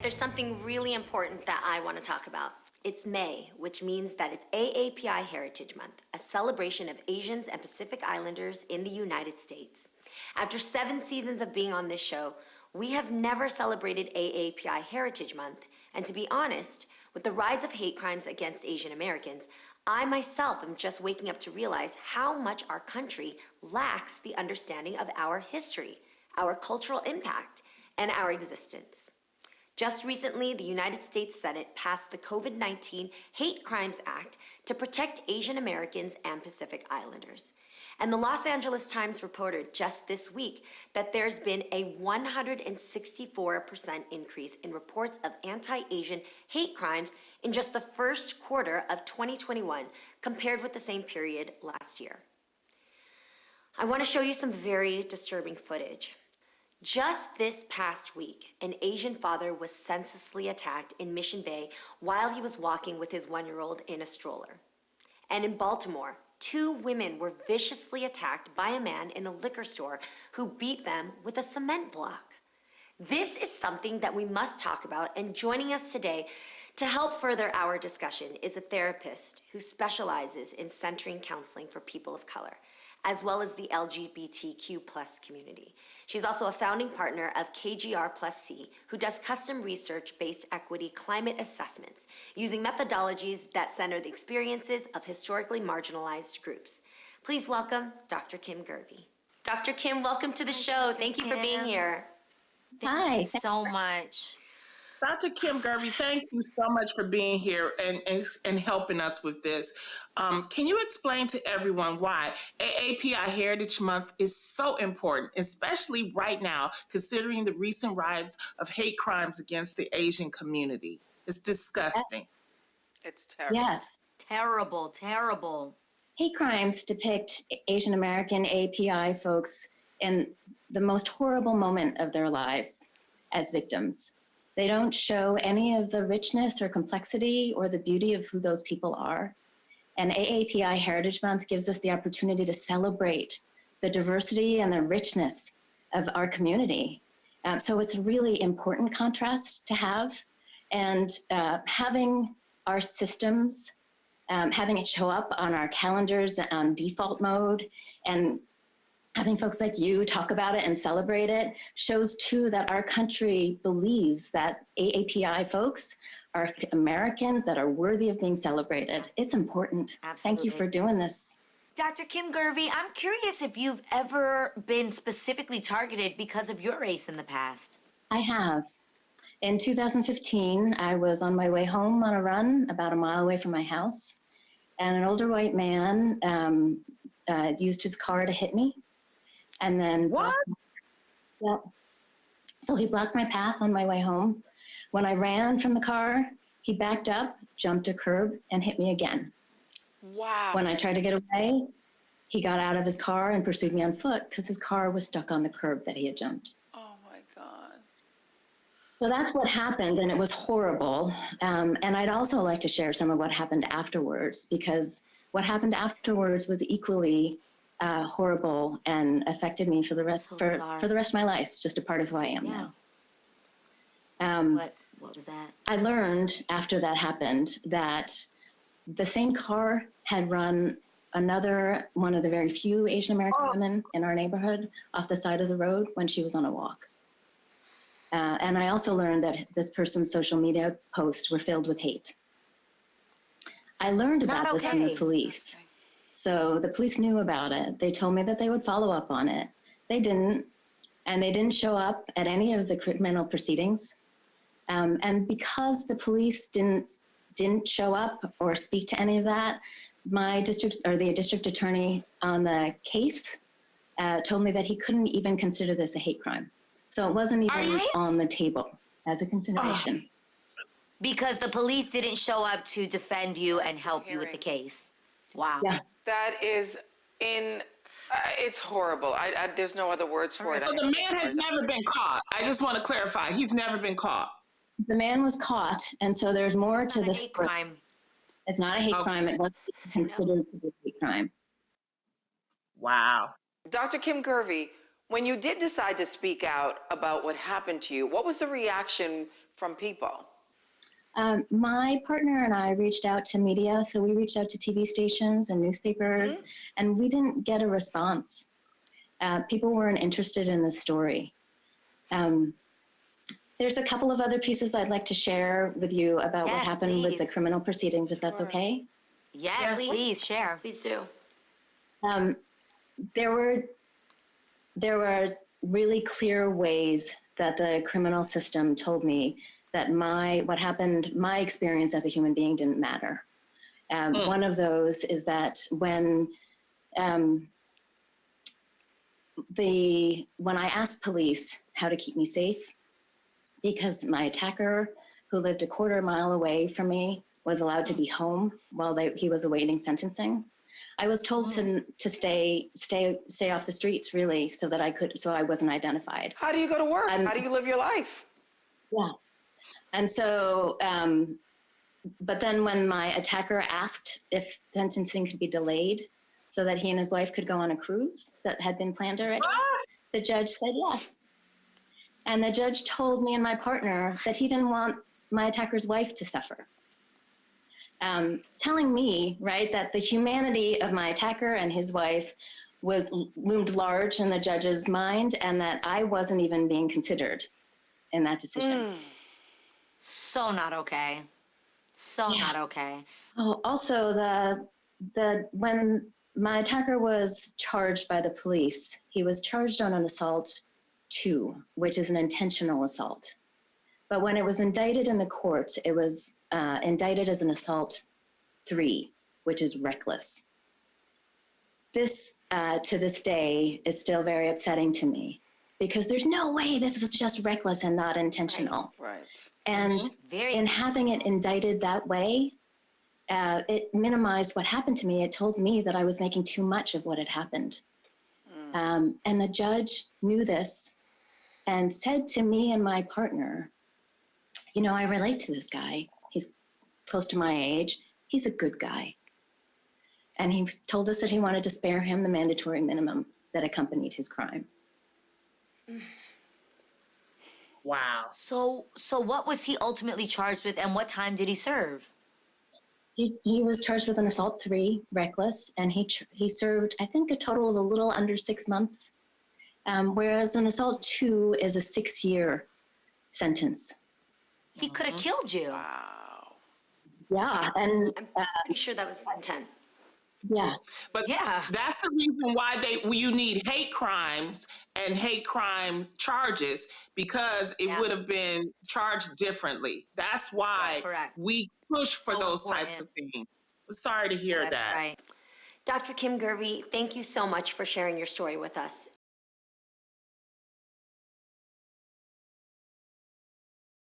There's something really important that I want to talk about. It's May, which means that it's AAPI Heritage Month, a celebration of Asians and Pacific Islanders in the United States. After 7 seasons of being on this show, we have never celebrated AAPI Heritage Month, and to be honest, with the rise of hate crimes against Asian Americans, I myself am just waking up to realize how much our country lacks the understanding of our history, our cultural impact, and our existence. Just recently, the United States Senate passed the COVID-19 Hate Crimes Act to protect Asian Americans and Pacific Islanders. And the Los Angeles Times reported just this week that there's been a 164% increase in reports of anti-Asian hate crimes in just the first quarter of 2021 compared with the same period last year. I want to show you some very disturbing footage. Just this past week, an Asian father was senselessly attacked in Mission Bay while he was walking with his 1-year-old in a stroller. And in Baltimore, 2 women were viciously attacked by a man in a liquor store who beat them with a cement block. This is something that we must talk about, and joining us today to help further our discussion is a therapist who specializes in centering counseling for people of color, as well as the LGBTQ+ community. She's also a founding partner of KGR+C, who does custom research-based equity climate assessments using methodologies that center the experiences of historically marginalized groups. Please welcome Dr. Kim-Gervey. Dr. Kim, welcome to the show. Thank you for being here. Hi. Thank you so much. Dr. Kim-Gervey, thank you so much for being here and helping us with this. Can you explain to everyone why AAPI Heritage Month is so important, especially right now, considering the recent rise of hate crimes against the Asian community? It's disgusting. It's terrible. Yes. Terrible, terrible. Hate crimes depict Asian American API folks in the most horrible moment of their lives as victims. They don't show any of the richness or complexity or the beauty of who those people are. And AAPI Heritage Month gives us the opportunity to celebrate the diversity and the richness of our community. So it's a really important contrast to have. And having our systems, having it show up on our calendars on default mode, and having folks like you talk about it and celebrate it shows too that our country believes that AAPI folks are Americans that are worthy of being celebrated. It's important. Absolutely. Thank you for doing this. Dr. Kim-Gervey, I'm curious if you've ever been specifically targeted because of your race in the past. I have. In 2015, I was on my way home on a run about a mile away from my house, and an older white man used his car to hit me. And then, What? Yeah. So he blocked my path on my way home. When I ran from the car, he backed up, jumped a curb, and hit me again. Wow. When I tried to get away, he got out of his car and pursued me on foot because his car was stuck on the curb that he had jumped. Oh my God. So that's what happened, and it was horrible. And I'd also like to share some of what happened afterwards, because what happened afterwards was equally horrible and affected me for the rest for the rest of my life. It's just a part of who I am now. What was that? I learned after that happened that the same car had run another one of the very few Asian American women in our neighborhood off the side of the road when she was on a walk. And I also learned that this person's social media posts were filled with hate. I learned about this from the police. Okay. So the police knew about it. They told me that they would follow up on it. They didn't, and they didn't show up at any of the criminal proceedings. And because the police didn't show up or speak to any of that, my the district attorney on the case told me that he couldn't even consider this a hate crime. So it wasn't even on the table as a consideration. Because the police didn't show up to defend you and help you with the case. Wow. Yeah. That is it's horrible. There's no other words for it. So the man has never been caught. I just want to clarify. He's never been caught. The man was caught, and so there's more to this. Hate crime. It's not a hate crime. It wasn't considered to be a hate crime. Wow. Dr. Kim-Gervey, when you did decide to speak out about what happened to you, what was the reaction from people? My partner and I reached out to media. So we reached out to TV stations and newspapers, and we didn't get a response. People weren't interested in the story. There's a couple of other pieces I'd like to share with you about what Yes, happened with the please. criminal proceedings, if that's Sure. okay. Yes, please share. Please do. There were really clear ways that the criminal system told me that my experience as a human being didn't matter. One of those is that when I asked police how to keep me safe, because my attacker, who lived a quarter mile away from me, was allowed to be home while he was awaiting sentencing, I was told to stay off the streets, really, so I wasn't identified. How do you go to work? How do you live your life? Yeah. And so, but then when my attacker asked if sentencing could be delayed so that he and his wife could go on a cruise that had been planned already, the judge said yes. And the judge told me and my partner that he didn't want my attacker's wife to suffer. Telling me, right, that the humanity of my attacker and his wife loomed large in the judge's mind, and that I wasn't even being considered in that decision. So not okay. So not okay. Oh, also when my attacker was charged by the police, he was charged on an assault 2, which is an intentional assault. But when it was indicted in the court, it was indicted as an assault 3, which is reckless. This, to this day, is still very upsetting to me, because there's no way this was just reckless and not intentional. Right. And in having it indicted that way, it minimized what happened to me. It told me that I was making too much of what had happened. And the judge knew this and said to me and my partner, you know, I relate to this guy. He's close to my age. He's a good guy. And he told us that he wanted to spare him the mandatory minimum that accompanied his crime. Wow. So what was he ultimately charged with, and what time did he serve? He was charged with an assault 3, reckless, and he served, I think, a total of a little under 6 months, whereas an assault 2 is a 6-year sentence. He could have killed you. Wow. Yeah, and I'm pretty sure that was the intent. yeah, But Yeah. that's the reason why you need hate crimes and hate crime charges, because it Yeah. would have been charged differently. That's why Correct. we push for So those types of important. things. Sorry to hear That's that. right. Dr. Kim-Gervey, thank you so much for sharing your story with us.